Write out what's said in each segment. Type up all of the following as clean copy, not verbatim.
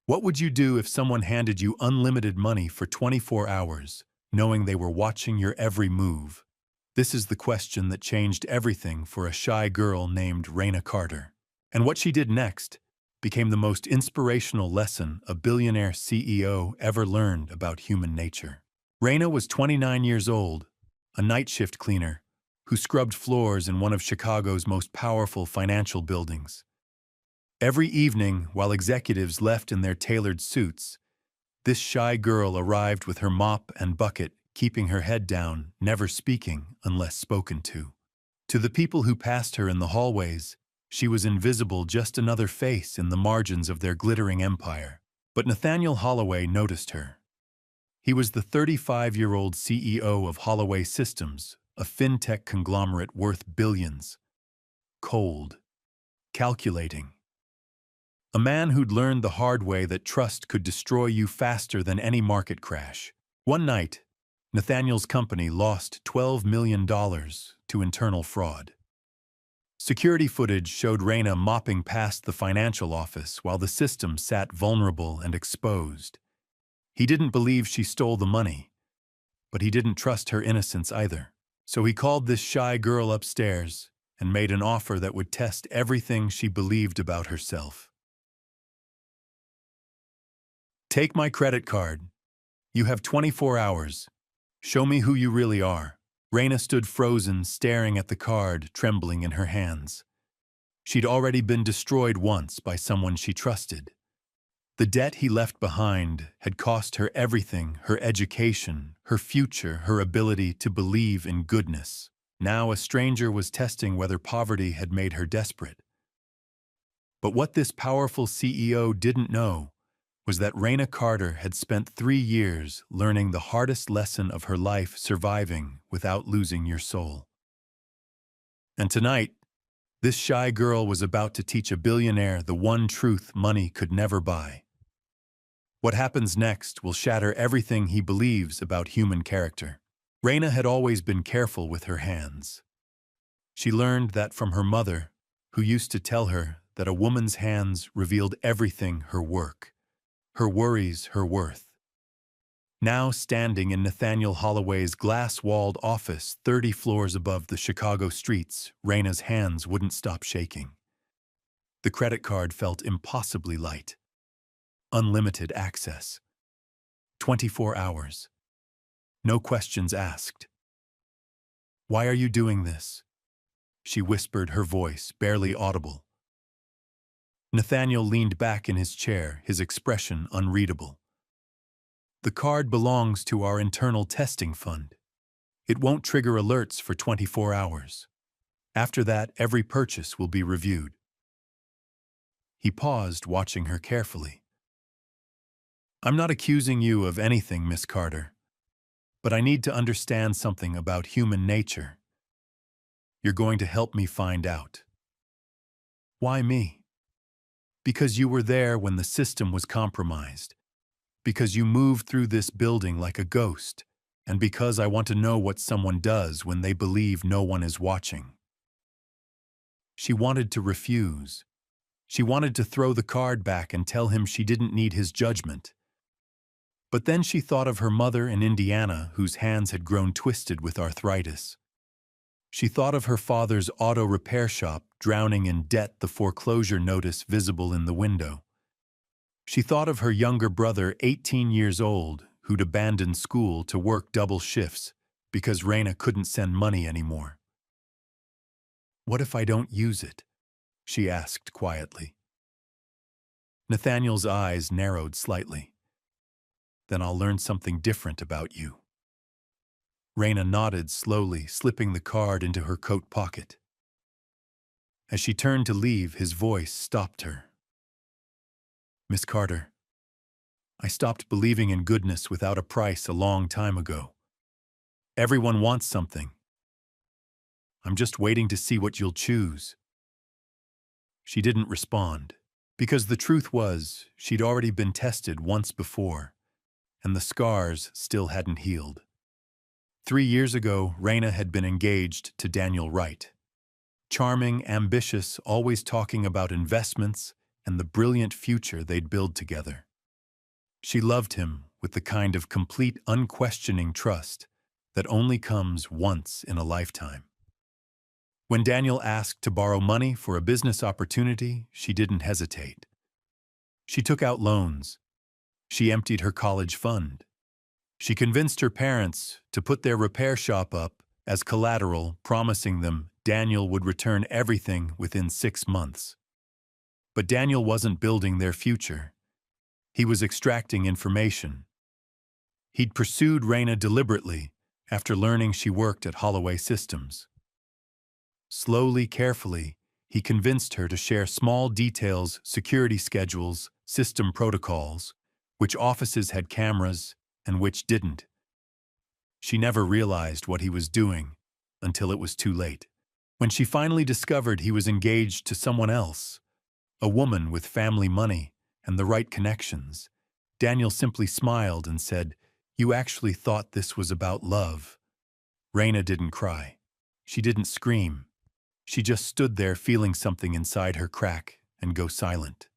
What would you do if someone handed you unlimited money for 24 hours, knowing they were watching your every move? This is the question that changed everything for a shy girl named Raina Carter. And what she did next became the most inspirational lesson a billionaire CEO ever learned about human nature. Raina was 29 years old, a night shift cleaner who scrubbed floors in one of Chicago's most powerful financial buildings. Every evening, while executives left in their tailored suits, this shy girl arrived with her mop and bucket, keeping her head down, never speaking unless spoken to. To the people who passed her in the hallways, she was invisible, just another face in the margins of their glittering empire. But Nathaniel Holloway noticed her. He was the 35-year-old CEO of Holloway Systems, a fintech conglomerate worth billions. Cold. Calculating. A man who'd learned the hard way that trust could destroy you faster than any market crash. One night, Nathaniel's company lost $12 million to internal fraud. Security footage showed Raina mopping past the financial office while the system sat vulnerable and exposed. He didn't believe she stole the money, but he didn't trust her innocence either. So he called this shy girl upstairs and made an offer that would test everything she believed about herself. "Take my credit card. You have 24 hours. Show me who you really are." Raina stood frozen, staring at the card, trembling in her hands. She'd already been destroyed once by someone she trusted. The debt he left behind had cost her everything: her education, her future, her ability to believe in goodness. Now a stranger was testing whether poverty had made her desperate. But what this powerful CEO didn't know was that Raina Carter had spent 3 years learning the hardest lesson of her life: surviving without losing your soul. And tonight, this shy girl was about to teach a billionaire the one truth money could never buy. What happens next will shatter everything he believes about human character. Raina had always been careful with her hands. She learned that from her mother, who used to tell her that a woman's hands revealed everything: her work, her worries, her worth. Now standing in Nathaniel Holloway's glass-walled office 30 floors above the Chicago streets, Raina's hands wouldn't stop shaking. The credit card felt impossibly light. Unlimited access. 24 hours. No questions asked. "Why are you doing this?" she whispered, her voice barely audible. Nathaniel leaned back in his chair, his expression unreadable. "The card belongs to our internal testing fund. It won't trigger alerts for 24 hours. After that, every purchase will be reviewed." He paused, watching her carefully. "I'm not accusing you of anything, Miss Carter, but I need to understand something about human nature. You're going to help me find out." "Why me?" "Because you were there when the system was compromised. Because you moved through this building like a ghost. And because I want to know what someone does when they believe no one is watching." She wanted to refuse. She wanted to throw the card back and tell him she didn't need his judgment. But then she thought of her mother in Indiana, whose hands had grown twisted with arthritis. She thought of her father's auto repair shop drowning in debt, the foreclosure notice visible in the window. She thought of her younger brother, 18 years old, who'd abandoned school to work double shifts because Raina couldn't send money anymore. "What if I don't use it?" she asked quietly. Nathaniel's eyes narrowed slightly. "Then I'll learn something different about you." Raina nodded slowly, slipping the card into her coat pocket. As she turned to leave, his voice stopped her. "Miss Carter, I stopped believing in goodness without a price a long time ago. Everyone wants something. I'm just waiting to see what you'll choose." She didn't respond, because the truth was she'd already been tested once before, and the scars still hadn't healed. 3 years ago, Raina had been engaged to Daniel Wright. Charming, ambitious, always talking about investments and the brilliant future they'd build together. She loved him with the kind of complete, unquestioning trust that only comes once in a lifetime. When Daniel asked to borrow money for a business opportunity, she didn't hesitate. She took out loans. She emptied her college fund. She convinced her parents to put their repair shop up as collateral, promising them Daniel would return everything within 6 months. But Daniel wasn't building their future. He was extracting information. He'd pursued Raina deliberately after learning she worked at Holloway Systems. Slowly, carefully, he convinced her to share small details, security schedules, system protocols, which offices had cameras and which didn't. She never realized what he was doing until it was too late. When she finally discovered he was engaged to someone else, a woman with family money and the right connections, Daniel simply smiled and said, "You actually thought this was about love." Raina didn't cry. She didn't scream. She just stood there feeling something inside her crack and go silent.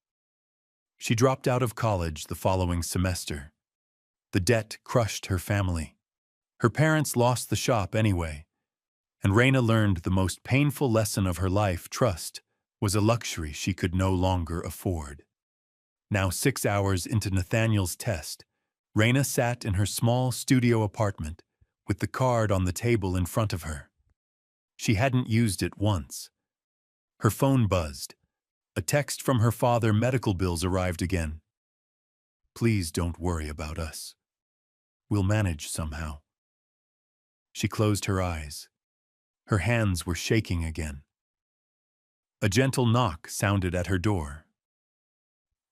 She dropped out of college the following semester. The debt crushed her family. Her parents lost the shop anyway, and Raina learned the most painful lesson of her life: trust was a luxury she could no longer afford. Now 6 hours into Nathaniel's test, Raina sat in her small studio apartment with the card on the table in front of her. She hadn't used it once. Her phone buzzed. A text from her father. Medical bills arrived again. "Please don't worry about us. We'll manage somehow." She closed her eyes. Her hands were shaking again. A gentle knock sounded at her door.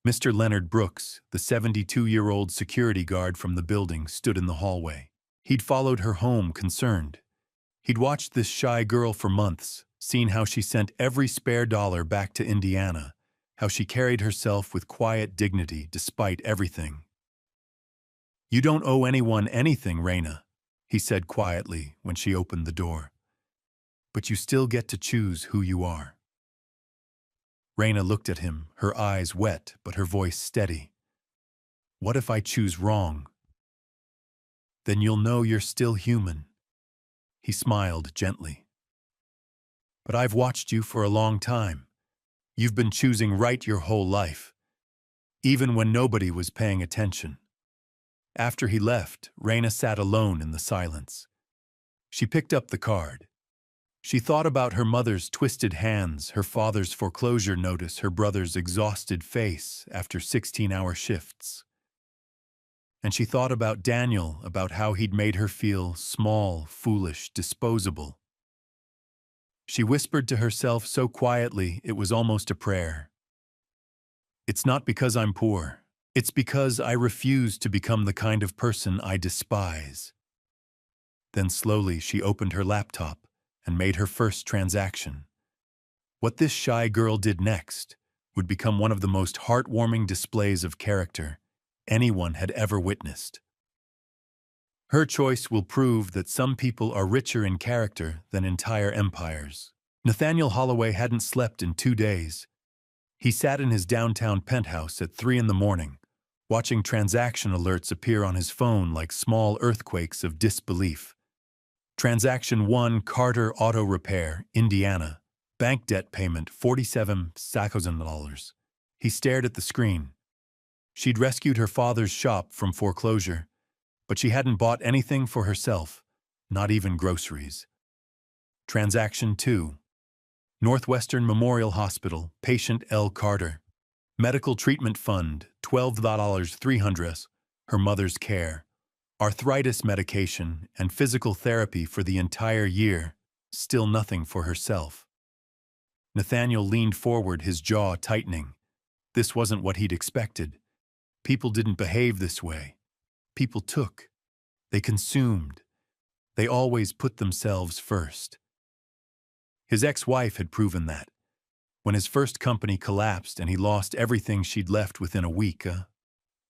Mr. Leonard Brooks, the 72-year-old security guard from the building, stood in the hallway. He'd followed her home, concerned. He'd watched this shy girl for months, seen how she sent every spare dollar back to Indiana, how she carried herself with quiet dignity despite everything. "You don't owe anyone anything, Raina," he said quietly when she opened the door. "But you still get to choose who you are." Raina looked at him, her eyes wet but her voice steady. "What if I choose wrong?" "Then you'll know you're still human." He smiled gently. "But I've watched you for a long time. You've been choosing right your whole life, even when nobody was paying attention." After he left, Raina sat alone in the silence. She picked up the card. She thought about her mother's twisted hands, her father's foreclosure notice, her brother's exhausted face after 16-hour shifts. And she thought about Daniel, about how he'd made her feel small, foolish, disposable. She whispered to herself so quietly it was almost a prayer. "It's not because I'm poor. It's because I refuse to become the kind of person I despise." Then slowly she opened her laptop and made her first transaction. What this shy girl did next would become one of the most heartwarming displays of character anyone had ever witnessed. Her choice will prove that some people are richer in character than entire empires. Nathaniel Holloway hadn't slept in 2 days. He sat in his downtown penthouse at 3 in the morning, watching transaction alerts appear on his phone like small earthquakes of disbelief. Transaction 1, Carter Auto Repair, Indiana. Bank debt payment, $47,000. He stared at the screen. She'd rescued her father's shop from foreclosure, but she hadn't bought anything for herself, not even groceries. Transaction 2, Northwestern Memorial Hospital, patient L. Carter. Medical treatment fund, $12,300. Her mother's care. Arthritis medication and physical therapy for the entire year. Still nothing for herself. Nathaniel leaned forward, his jaw tightening. This wasn't what he'd expected. People didn't behave this way. People took. They consumed. They always put themselves first. His ex-wife had proven that. When his first company collapsed and he lost everything she'd left within a week,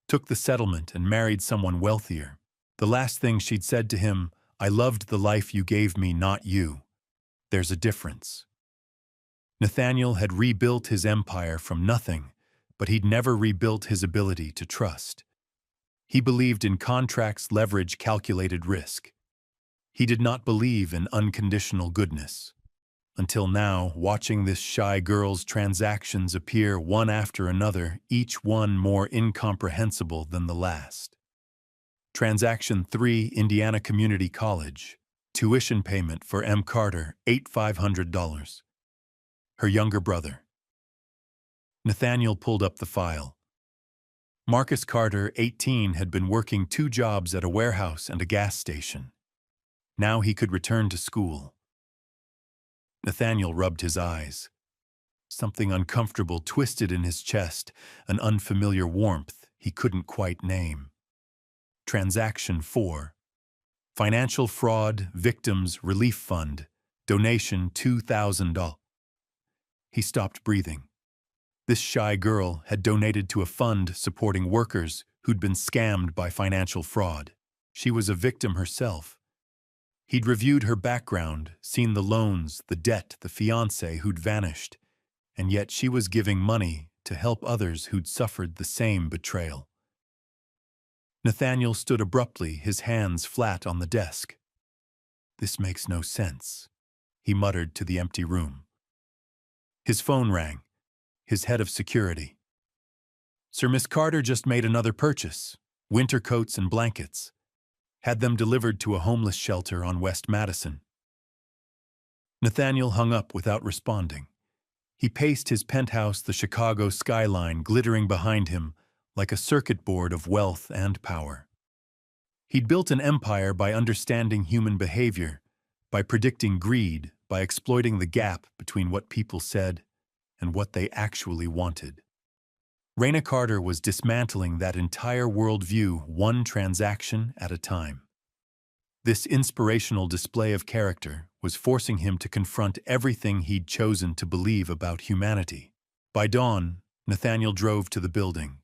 took the settlement and married someone wealthier. The last thing she'd said to him, "I loved the life you gave me, not you. There's a difference." Nathaniel had rebuilt his empire from nothing, but he'd never rebuilt his ability to trust. He believed in contracts leverage calculated risk. He did not believe in unconditional goodness. Until now, watching this shy girl's transactions appear one after another, each one more incomprehensible than the last. Transaction 3, Indiana Community College. Tuition payment for M. Carter, $8,500. Her younger brother. Nathaniel pulled up the file. Marcus Carter, 18, had been working 2 jobs at a warehouse and a gas station. Now he could return to school. Nathaniel rubbed his eyes. Something uncomfortable twisted in his chest, an unfamiliar warmth he couldn't quite name. Transaction 4. Financial Fraud Victims Relief Fund. Donation $2,000. He stopped breathing. This shy girl had donated to a fund supporting workers who'd been scammed by financial fraud. She was a victim herself. He'd reviewed her background, seen the loans, the debt, the fiancé who'd vanished, and yet she was giving money to help others who'd suffered the same betrayal. Nathaniel stood abruptly, his hands flat on the desk. "This makes no sense," he muttered to the empty room. His phone rang. His head of security. "Sir, Miss Carter just made another purchase. Winter coats and blankets. Had them delivered to a homeless shelter on West Madison." Nathaniel hung up without responding. He paced his penthouse, the Chicago skyline glittering behind him like a circuit board of wealth and power. He'd built an empire by understanding human behavior, by predicting greed, by exploiting the gap between what people said and what they actually wanted. Raina Carter was dismantling that entire worldview, one transaction at a time. This inspirational display of character was forcing him to confront everything he'd chosen to believe about humanity. By dawn, Nathaniel drove to the building.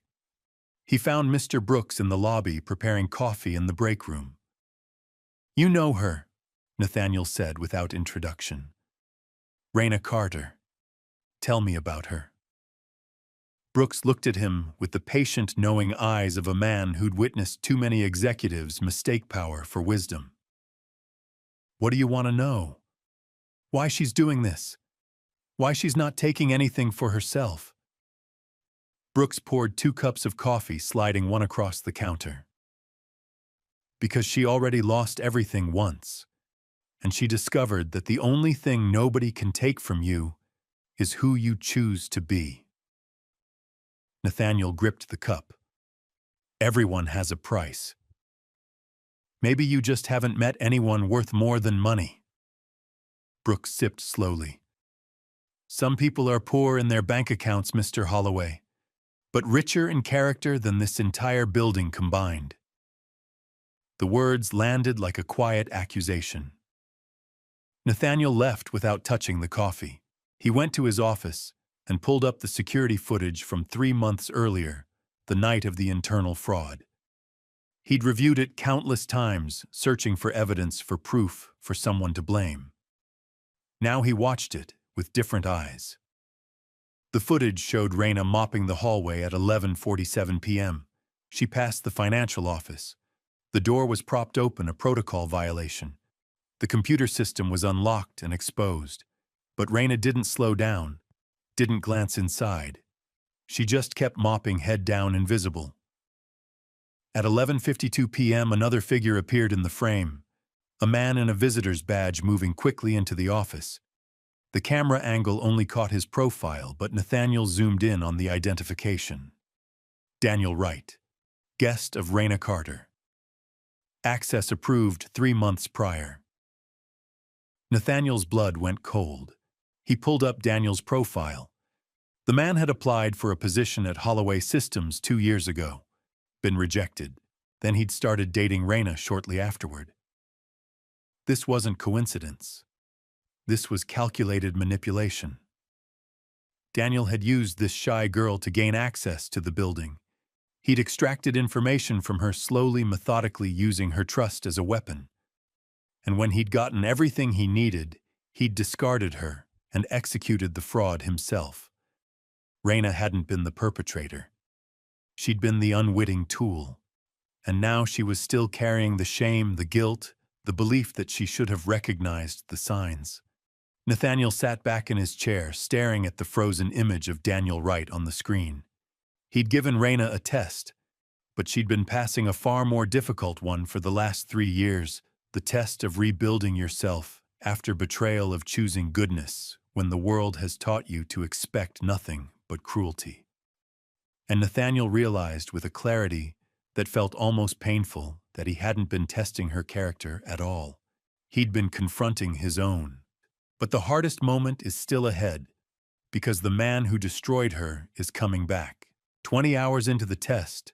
He found Mr. Brooks in the lobby preparing coffee in the break room. "You know her," Nathaniel said without introduction. "Raina Carter. Tell me about her." Brooks looked at him with the patient, knowing eyes of a man who'd witnessed too many executives mistake power for wisdom. "What do you want to know? Why she's doing this? Why she's not taking anything for herself?" Brooks poured 2 cups of coffee, sliding one across the counter. "Because she already lost everything once, and she discovered that the only thing nobody can take from you is who you choose to be." Nathaniel gripped the cup. "Everyone has a price. Maybe you just haven't met anyone worth more than money." Brooks sipped slowly. "Some people are poor in their bank accounts, Mr. Holloway, but richer in character than this entire building combined." The words landed like a quiet accusation. Nathaniel left without touching the coffee. He went to his office and pulled up the security footage from 3 months earlier, the night of the internal fraud. He'd reviewed it countless times, searching for evidence, for proof, for someone to blame. Now he watched it with different eyes. The footage showed Raina mopping the hallway at 11:47 p.m. She passed the financial office. The door was propped open, a protocol violation. The computer system was unlocked and exposed. But Raina didn't slow down, didn't glance inside. She just kept mopping, head down, invisible. At 11:52 p.m., another figure appeared in the frame, a man in a visitor's badge moving quickly into the office. The camera angle only caught his profile, but Nathaniel zoomed in on the identification. Daniel Wright, guest of Raina Carter. Access approved 3 months prior. Nathaniel's blood went cold. He pulled up Daniel's profile. The man had applied for a position at Holloway Systems 2 years ago, been rejected. Then he'd started dating Raina shortly afterward. This wasn't coincidence. This was calculated manipulation. Daniel had used this shy girl to gain access to the building. He'd extracted information from her, slowly, methodically, using her trust as a weapon. And when he'd gotten everything he needed, he'd discarded her and executed the fraud himself. Raina hadn't been the perpetrator. She'd been the unwitting tool. And now she was still carrying the shame, the guilt, the belief that she should have recognized the signs. Nathaniel sat back in his chair, staring at the frozen image of Daniel Wright on the screen. He'd given Raina a test, but she'd been passing a far more difficult one for the last 3 years, the test of rebuilding yourself after betrayal, of choosing goodness when the world has taught you to expect nothing but cruelty. And Nathaniel realized with a clarity that felt almost painful that he hadn't been testing her character at all. He'd been confronting his own. But the hardest moment is still ahead, because the man who destroyed her is coming back. 20 hours into the test,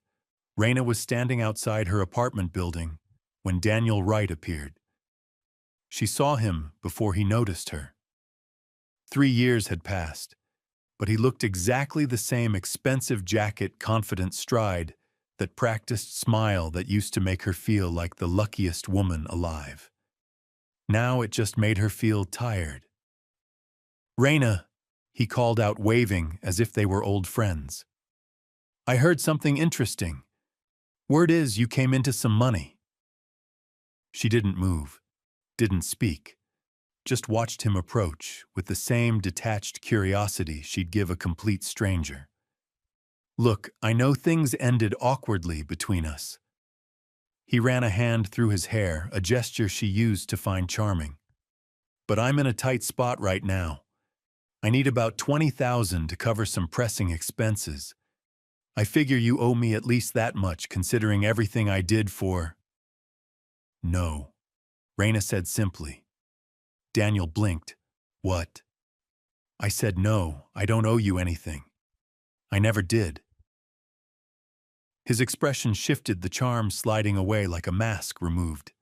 Raina was standing outside her apartment building when Daniel Wright appeared. She saw him before he noticed her. 3 years had passed, but he looked exactly the same: expensive jacket, confident stride, that practiced smile that used to make her feel like the luckiest woman alive. Now it just made her feel tired. "Raina," he called out, waving as if they were old friends. "I heard something interesting. Word is you came into some money." She didn't move, didn't speak, just watched him approach with the same detached curiosity she'd give a complete stranger. "Look, I know things ended awkwardly between us." He ran a hand through his hair, a gesture she used to find charming. "But I'm in a tight spot right now. I need about 20,000 to cover some pressing expenses. I figure you owe me at least that much, considering everything I did for—" "No," Raina said simply. Daniel blinked. "What?" "I said no, I don't owe you anything. I never did." His expression shifted, the charm sliding away like a mask removed.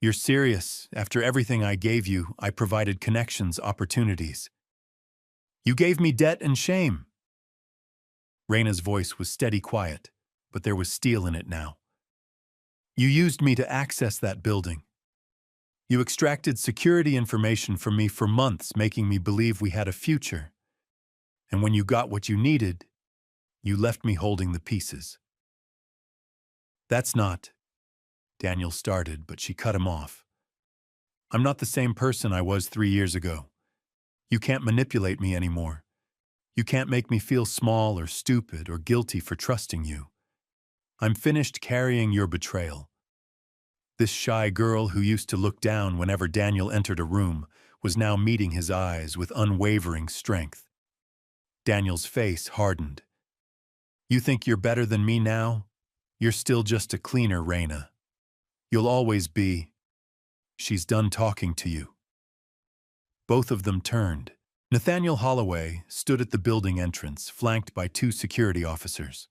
"You're serious? After everything I gave you, I provided connections, opportunities. You gave me debt and shame." Raina's voice was steady, quiet, but there was steel in it now. "You used me to access that building. You extracted security information from me for months, making me believe we had a future. And when you got what you needed, you left me holding the pieces." "That's not—" Daniel started, but she cut him off. "I'm not the same person I was 3 years ago. You can't manipulate me anymore. You can't make me feel small or stupid or guilty for trusting you. I'm finished carrying your betrayal." This shy girl who used to look down whenever Daniel entered a room was now meeting his eyes with unwavering strength. Daniel's face hardened. "You think you're better than me now? You're still just a cleaner, Raina. You'll always be. She's done talking to you." Both of them turned. Nathaniel Holloway stood at the building entrance, flanked by 2 security officers.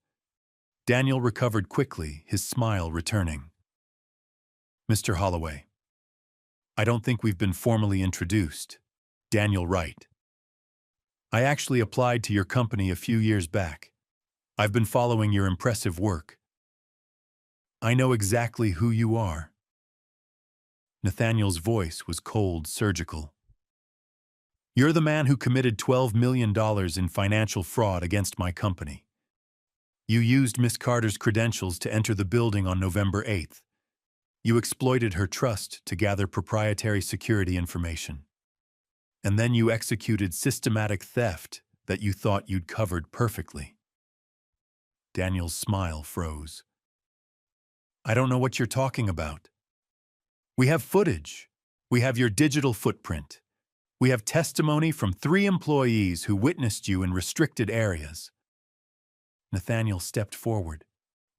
Daniel recovered quickly, his smile returning. "Mr. Holloway, I don't think we've been formally introduced. Daniel Wright. I actually applied to your company a few years back. I've been following your impressive work. I know exactly who you are." Nathaniel's voice was cold, surgical. "You're the man who committed $12 million in financial fraud against my company. You used Miss Carter's credentials to enter the building on November 8th. You exploited her trust to gather proprietary security information. And then you executed systematic theft that you thought you'd covered perfectly." Daniel's smile froze. "I don't know what you're talking about. We have footage. We have your digital footprint. We have testimony from 3 employees who witnessed you in restricted areas." Nathaniel stepped forward.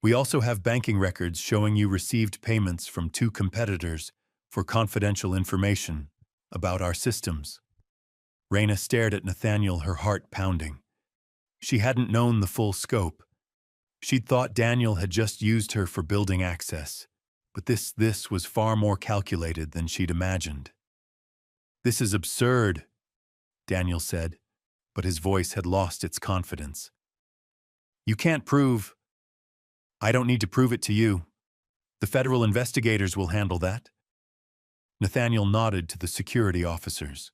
"We also have banking records showing you received payments from 2 competitors for confidential information about our systems." Raina stared at Nathaniel, her heart pounding. She hadn't known the full scope. She'd thought Daniel had just used her for building access, but this was far more calculated than she'd imagined. "This is absurd," Daniel said, but his voice had lost its confidence. "You can't prove—" "I don't need to prove it to you. The federal investigators will handle that." Nathaniel nodded to the security officers.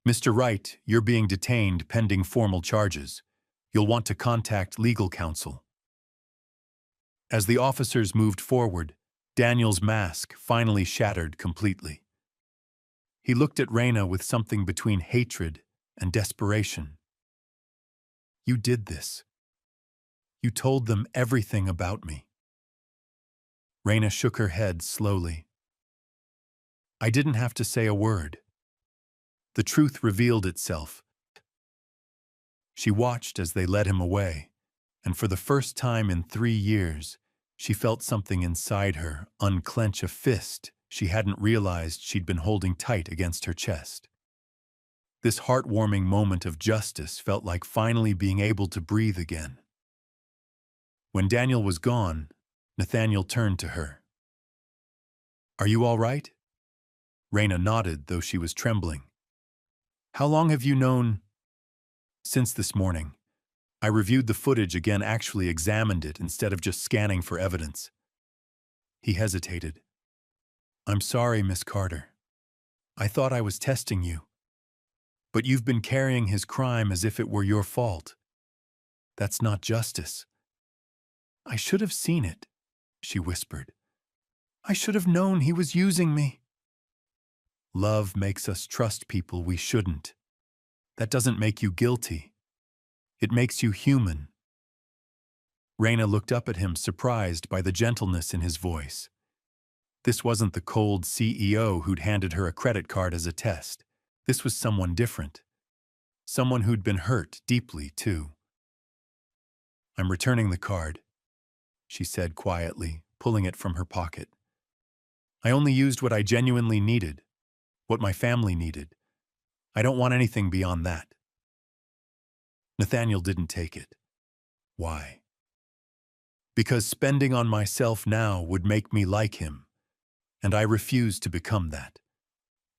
"Mr. Wright, you're being detained pending formal charges. You'll want to contact legal counsel." As the officers moved forward, Daniel's mask finally shattered completely. He looked at Raina with something between hatred and desperation. You did this. You told them everything about me. Raina shook her head slowly. I didn't have to say a word. The truth revealed itself. She watched as they led him away, and for the first time in 3 years, she felt something inside her unclench a fist she hadn't realized she'd been holding tight against her chest. This heartwarming moment of justice felt like finally being able to breathe again. When Daniel was gone, Nathaniel turned to her. Are you all right? Raina nodded, though she was trembling. How long have you known? Since this morning. I reviewed the footage again, actually examined it instead of just scanning for evidence. He hesitated. I'm sorry, Miss Carter. I thought I was testing you. But you've been carrying his crime as if it were your fault. That's not justice. I should have seen it, she whispered. I should have known he was using me. Love makes us trust people we shouldn't. That doesn't make you guilty. It makes you human. Raina looked up at him, surprised by the gentleness in his voice. This wasn't the cold CEO who'd handed her a credit card as a test. This was someone different. Someone who'd been hurt deeply, too. I'm returning the card, she said quietly, pulling it from her pocket. I only used what I genuinely needed, what my family needed. I don't want anything beyond that. Nathaniel didn't take it. Why? Because spending on myself now would make me like him, and I refuse to become that.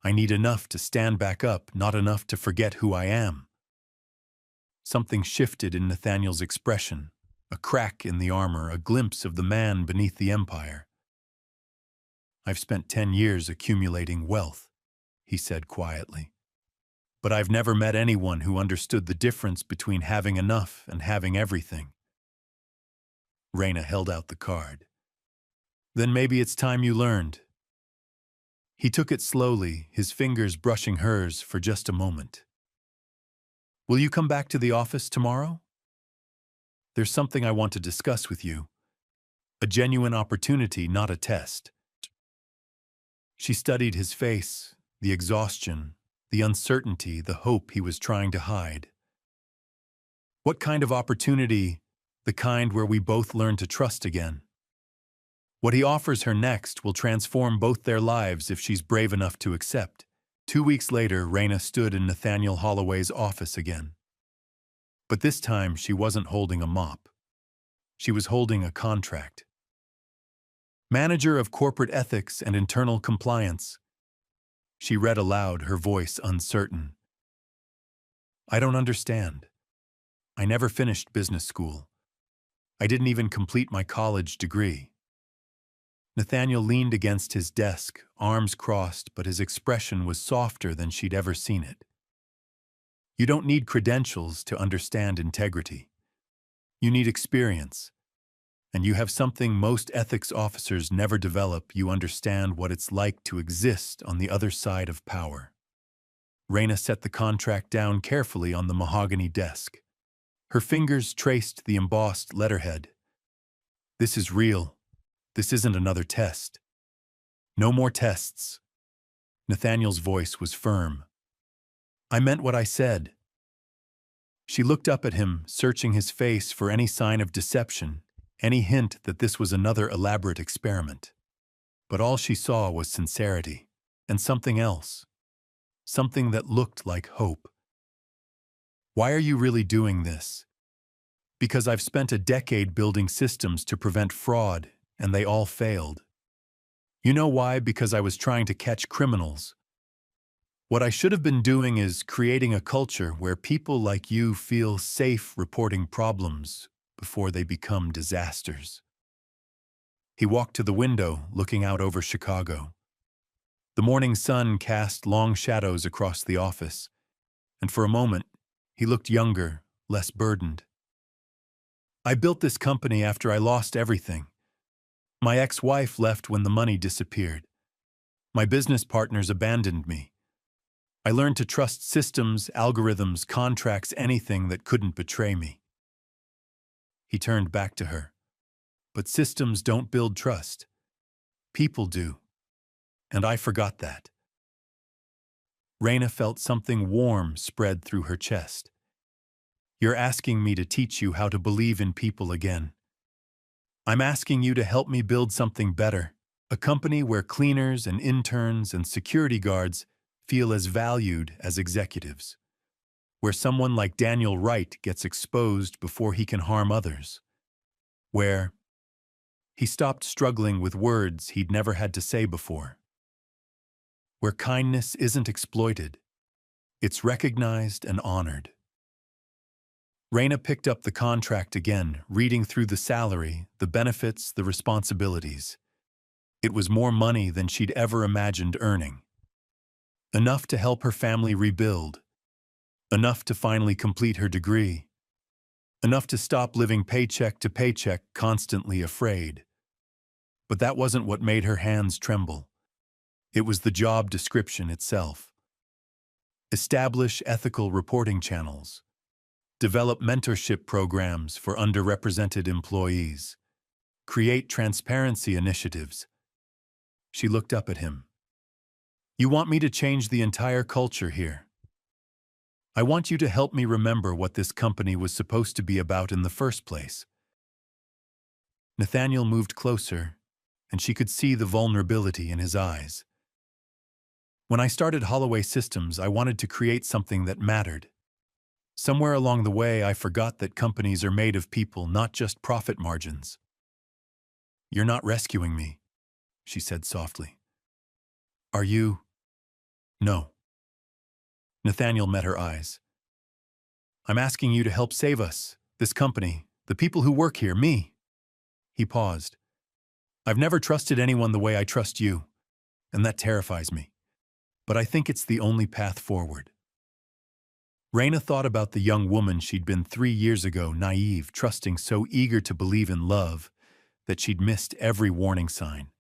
I need enough to stand back up, not enough to forget who I am. Something shifted in Nathaniel's expression, a crack in the armor, a glimpse of the man beneath the empire. I've spent 10 years accumulating wealth, he said quietly. But I've never met anyone who understood the difference between having enough and having everything. Raina held out the card. Then maybe it's time you learned. He took it slowly, his fingers brushing hers for just a moment. Will you come back to the office tomorrow? There's something I want to discuss with you. A genuine opportunity, not a test. She studied his face, the exhaustion, the uncertainty, the hope he was trying to hide. What kind of opportunity? The kind where we both learn to trust again. What he offers her next will transform both their lives if she's brave enough to accept. 2 weeks later, Raina stood in Nathaniel Holloway's office again. But this time, she wasn't holding a mop. She was holding a contract. Manager of Corporate Ethics and Internal Compliance. She read aloud, her voice uncertain. I don't understand. I never finished business school. I didn't even complete my college degree. Nathaniel leaned against his desk, arms crossed, but his expression was softer than she'd ever seen it. You don't need credentials to understand integrity. You need experience. And you have something most ethics officers never develop. You understand what it's like to exist on the other side of power. Raina set the contract down carefully on the mahogany desk. Her fingers traced the embossed letterhead. This is real. This isn't another test. No more tests. Nathaniel's voice was firm. I meant what I said. She looked up at him, searching his face for any sign of deception, any hint that this was another elaborate experiment. But all she saw was sincerity, and something else. Something that looked like hope. Why are you really doing this? Because I've spent a decade building systems to prevent fraud, and they all failed. You know why? Because I was trying to catch criminals. What I should have been doing is creating a culture where people like you feel safe reporting problems before they become disasters. He walked to the window, looking out over Chicago. The morning sun cast long shadows across the office, and for a moment, he looked younger, less burdened. I built this company after I lost everything. My ex-wife left when the money disappeared. My business partners abandoned me. I learned to trust systems, algorithms, contracts, anything that couldn't betray me. He turned back to her. But systems don't build trust. People do. And I forgot that. Raina felt something warm spread through her chest. You're asking me to teach you how to believe in people again. I'm asking you to help me build something better, a company where cleaners and interns and security guards feel as valued as executives, where someone like Daniel Wright gets exposed before he can harm others, where he stopped struggling with words he'd never had to say before, where kindness isn't exploited, it's recognized and honored. Raina picked up the contract again, reading through the salary, the benefits, the responsibilities. It was more money than she'd ever imagined earning. Enough to help her family rebuild. Enough to finally complete her degree. Enough to stop living paycheck to paycheck, constantly afraid. But that wasn't what made her hands tremble. It was the job description itself. Establish ethical reporting channels. Develop mentorship programs for underrepresented employees. Create transparency initiatives. She looked up at him. You want me to change the entire culture here? I want you to help me remember what this company was supposed to be about in the first place. Nathaniel moved closer, and she could see the vulnerability in his eyes. When I started Holloway Systems, I wanted to create something that mattered. Somewhere along the way, I forgot that companies are made of people, not just profit margins. You're not rescuing me, she said softly. Are you? No. Nathaniel met her eyes. I'm asking you to help save us, this company, the people who work here, me. He paused. I've never trusted anyone the way I trust you, and that terrifies me. But I think it's the only path forward. Raina thought about the young woman she'd been 3 years ago, naive, trusting, so eager to believe in love that she'd missed every warning sign.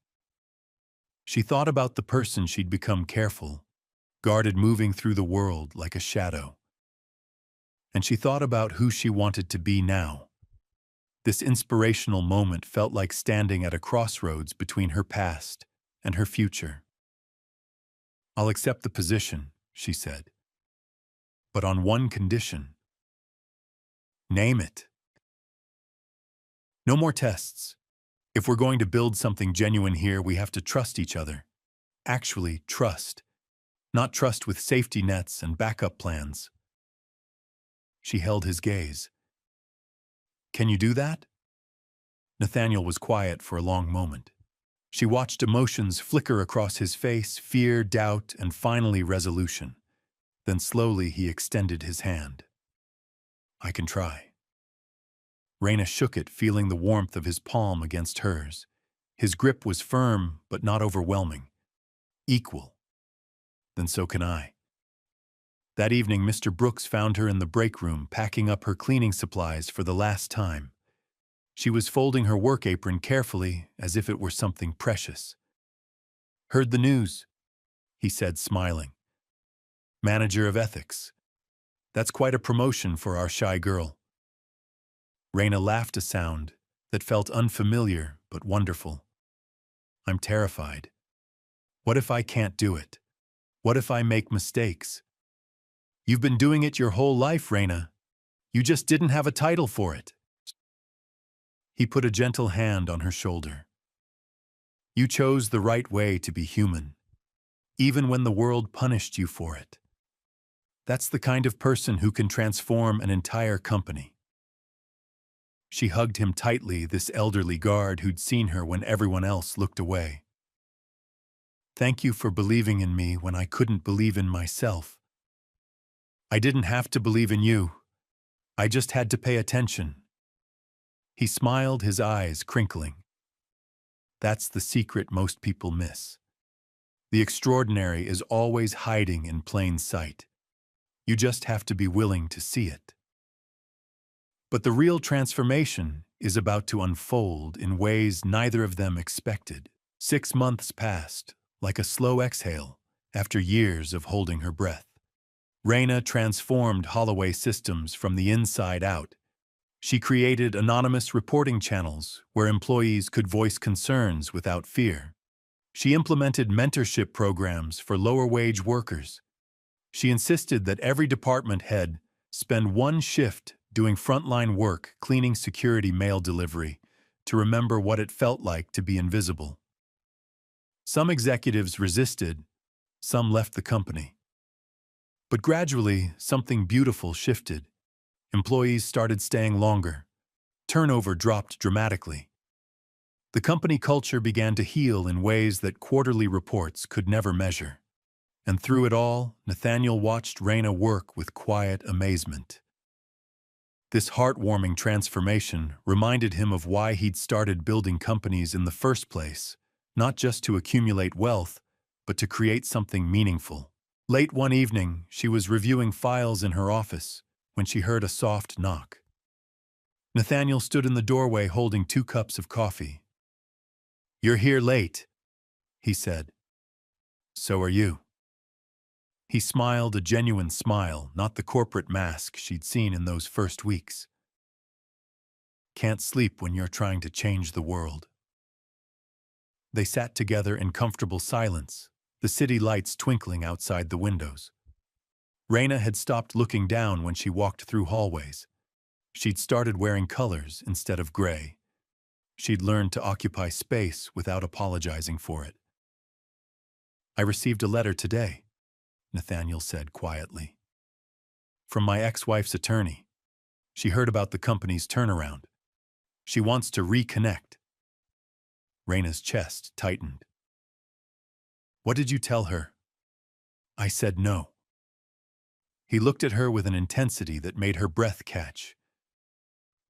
She thought about the person she'd become, careful, guarded, moving through the world like a shadow. And she thought about who she wanted to be now. This inspirational moment felt like standing at a crossroads between her past and her future. I'll accept the position, she said. But on one condition. Name it. No more tests. If we're going to build something genuine here, we have to trust each other. Actually, trust. Not trust with safety nets and backup plans. She held his gaze. Can you do that? Nathaniel was quiet for a long moment. She watched emotions flicker across his face, fear, doubt, and finally resolution. Then slowly he extended his hand. I can try. Raina shook it, feeling the warmth of his palm against hers. His grip was firm, but not overwhelming. Equal. Then so can I. That evening, Mr. Brooks found her in the break room, packing up her cleaning supplies for the last time. She was folding her work apron carefully, as if it were something precious. Heard the news, he said, smiling. Manager of ethics. That's quite a promotion for our shy girl. Raina laughed, a sound that felt unfamiliar but wonderful. I'm terrified. What if I can't do it? What if I make mistakes? You've been doing it your whole life, Raina. You just didn't have a title for it. He put a gentle hand on her shoulder. You chose the right way to be human, even when the world punished you for it. That's the kind of person who can transform an entire company. She hugged him tightly, this elderly guard who'd seen her when everyone else looked away. Thank you for believing in me when I couldn't believe in myself. I didn't have to believe in you. I just had to pay attention. He smiled, his eyes crinkling. That's the secret most people miss. The extraordinary is always hiding in plain sight. You just have to be willing to see it. But the real transformation is about to unfold in ways neither of them expected. 6 months passed, like a slow exhale, after years of holding her breath. Raina transformed Holloway systems from the inside out. She created anonymous reporting channels where employees could voice concerns without fear. She implemented mentorship programs for lower-wage workers. She insisted that every department head spend one shift doing frontline work cleaning security mail delivery to remember what it felt like to be invisible. Some executives resisted, some left the company. But gradually, something beautiful shifted. Employees started staying longer. Turnover dropped dramatically. The company culture began to heal in ways that quarterly reports could never measure. And through it all, Nathaniel watched Raina work with quiet amazement. This heartwarming transformation reminded him of why he'd started building companies in the first place, not just to accumulate wealth, but to create something meaningful. Late one evening, she was reviewing files in her office when she heard a soft knock. Nathaniel stood in the doorway holding 2 cups of coffee. "You're here late," he said. "So are you." He smiled, a genuine smile, not the corporate mask she'd seen in those first weeks. "Can't sleep when you're trying to change the world." They sat together in comfortable silence, the city lights twinkling outside the windows. Raina had stopped looking down when she walked through hallways. She'd started wearing colors instead of gray. She'd learned to occupy space without apologizing for it. "I received a letter today," Nathaniel said quietly. "From my ex-wife's attorney. She heard about the company's turnaround. She wants to reconnect." Raina's chest tightened. "What did you tell her?" "I said no." He looked at her with an intensity that made her breath catch.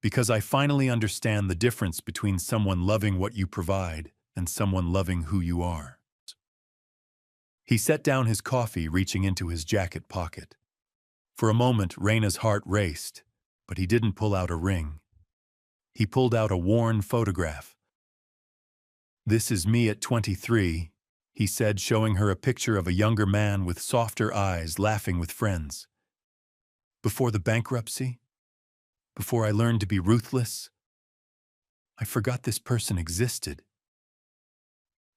"Because I finally understand the difference between someone loving what you provide and someone loving who you are." He set down his coffee, reaching into his jacket pocket. For a moment, Raina's heart raced, but he didn't pull out a ring. He pulled out a worn photograph. "This is me at 23, he said, showing her a picture of a younger man with softer eyes laughing with friends. "Before the bankruptcy? Before I learned to be ruthless? I forgot this person existed."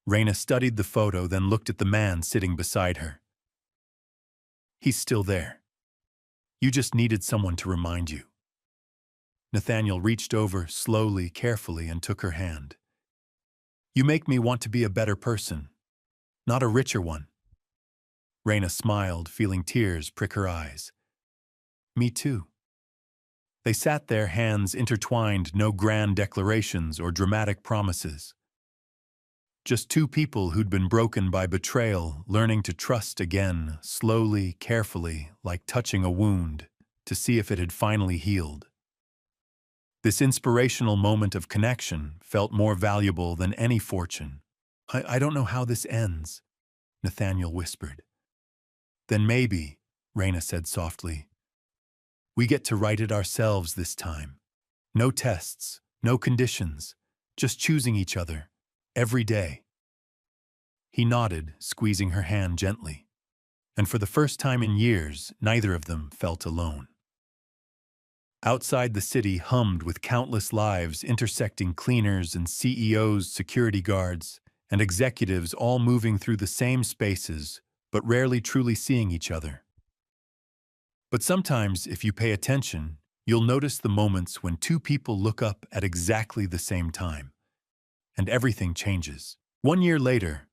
Raina studied the photo, then looked at the man sitting beside her. "He's still there. You just needed someone to remind you." Nathaniel reached over slowly, carefully, and took her hand. "You make me want to be a better person, not a richer one." Raina smiled, feeling tears prick her eyes. "Me too." They sat there, hands intertwined, no grand declarations or dramatic promises. Just 2 people who'd been broken by betrayal, learning to trust again, slowly, carefully, like touching a wound, to see if it had finally healed. This inspirational moment of connection felt more valuable than any fortune. I don't know how this ends," Nathaniel whispered. "Then maybe," Raina said softly, "we get to write it ourselves this time. No tests, no conditions, just choosing each other, every day." He nodded, squeezing her hand gently. And for the first time in years, neither of them felt alone. Outside, the city hummed with countless lives intersecting, cleaners and CEOs, security guards, and executives all moving through the same spaces, but rarely truly seeing each other. But sometimes, if you pay attention, you'll notice the moments when 2 people look up at exactly the same time, and everything changes. 1 year later,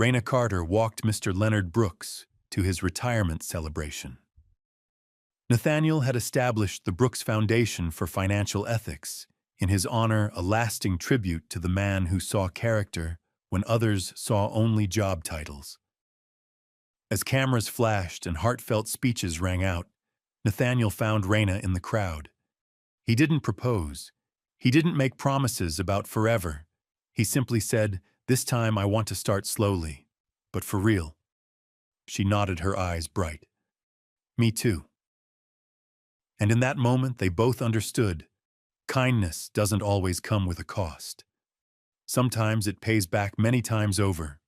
Raina Carter walked Mr. Leonard Brooks to his retirement celebration. Nathaniel had established the Brooks Foundation for Financial Ethics, in his honor a lasting tribute to the man who saw character when others saw only job titles. As cameras flashed and heartfelt speeches rang out, Nathaniel found Raina in the crowd. He didn't propose. He didn't make promises about forever. He simply said, "This time I want to start slowly, but for real." She nodded, her eyes bright. "Me too." And in that moment they both understood. kindness doesn't always come with a cost. Sometimes it pays back many times over.